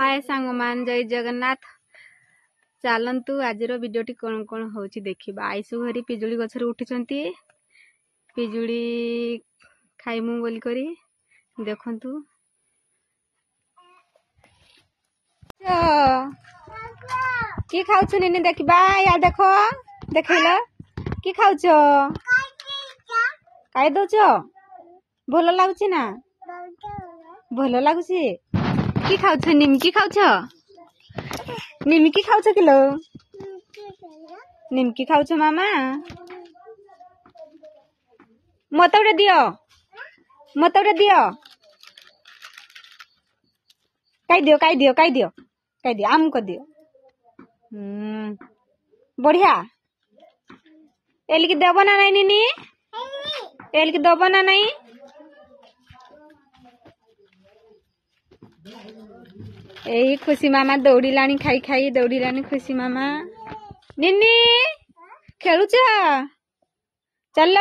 हाय सांगमान जय जगन्नाथ चलतु आज भिडियोटी कौन कौन हो देखा आईसु घरी पिजुली गछर उठी पिजुली खाइमु बोली करी देखंतु की खाऊ निनी देखा या देख देखल की खाऊ खाई दौच भल लगुच ना भल लगुच की खाऊ निमकी खाऊ निमकी खाऊ किलो निमकी खाऊ मामा मत गोटे दियो मत गोटे दियो कई दियो कई दियो कई दियो कई दियो आमको दियो बढ़िया एलिकी देव ना नहीं निनी एलिकी दब ना नहीं यही खुशी मामा दौड़िलानी खाई खाई दौड़िलानी खुशी मामा निन्नी खेलुच चल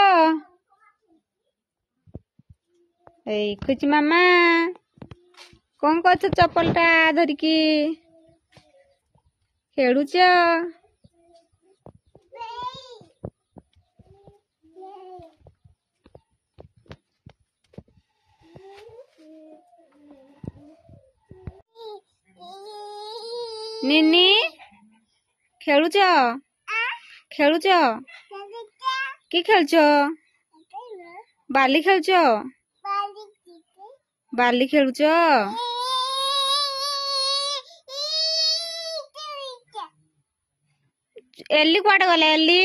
यही खुशी मामा कौन कर चप्पलटा धरिकी खेलुच निन्नी खेलुच खेलुच कि खेलुच बाली खेलुच बाली खेलुच एली कुआडे गला एली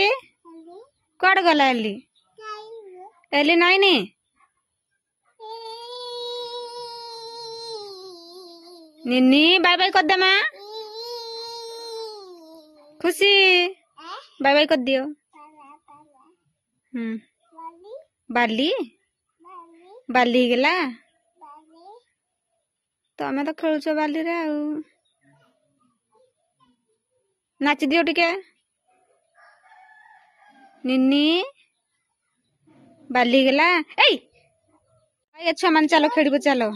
कुआडे गला एली एली नाई नी निन्नी बाय बाय कर दे मां खुशी बाय बाय कर दियो बाली बाली गला तमें तो खेलुच बाली रे आउ नाच दियो टिके निन्नी बाली गला ए छुआ मान चलो खेड़ चलो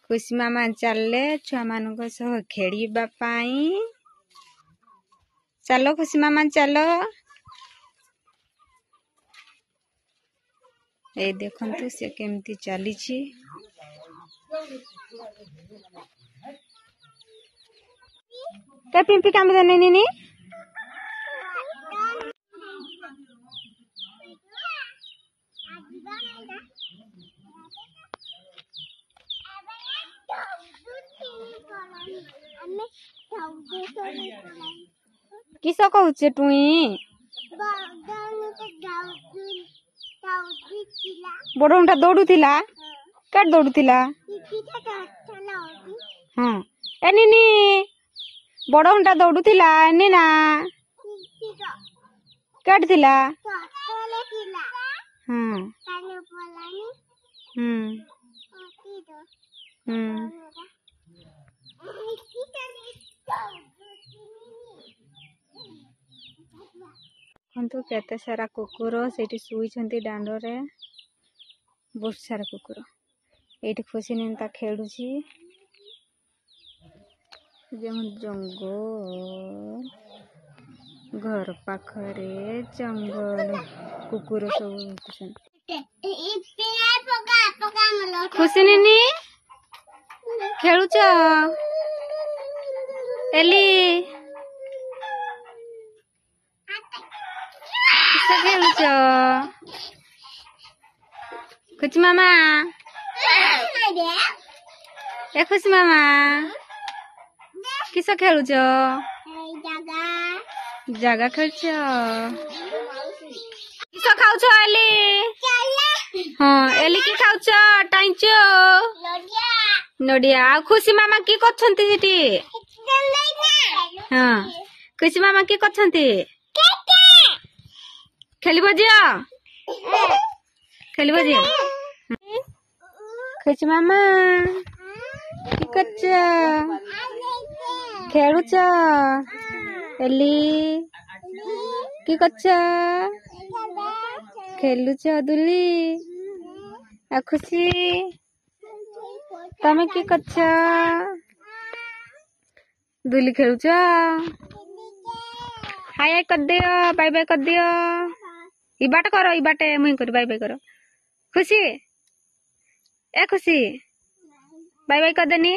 खुशी मामा चले छुआ मान सह खेड़ा चलो खुशी मामा चलो ए देखंतु से केमती चली के पिंपी काम देने नी किस कहूचे टुई बड़टा दौड़ूला कट दौड़ूला हाँ एनी बड़टा दौड़ूला एनी ना कट थिला हाँ देखु केते सारा कुकुर से शुई दांडरे बहुत सारा कुकुर ये खुशी निंता खेलु जंगल घर पाखरे जंगल कुकुर सब खुशी निनी खेलुच एली खेलुच खुशी मामा ए खुशी मामा किस खेलुच जगह खेलुच किस खाऊ एली हाँ एली की खाऊ टाइच नडिया आ खुशी मामा की करछंती हाँ खुशी मामा की करछंती खेलिबो जिया खेलिबो जिया खुशी मामा की करछ खेलुच एली की करछ खेलुच दुली आ खुशी तमें कि करछ दुली खेलुछ हाय हाय कर दियो बाय बाय कर दियो इबाट करो इबाटे मुई कर बाय बाय करो खुशी ए खुशी बाय बाय कर देनी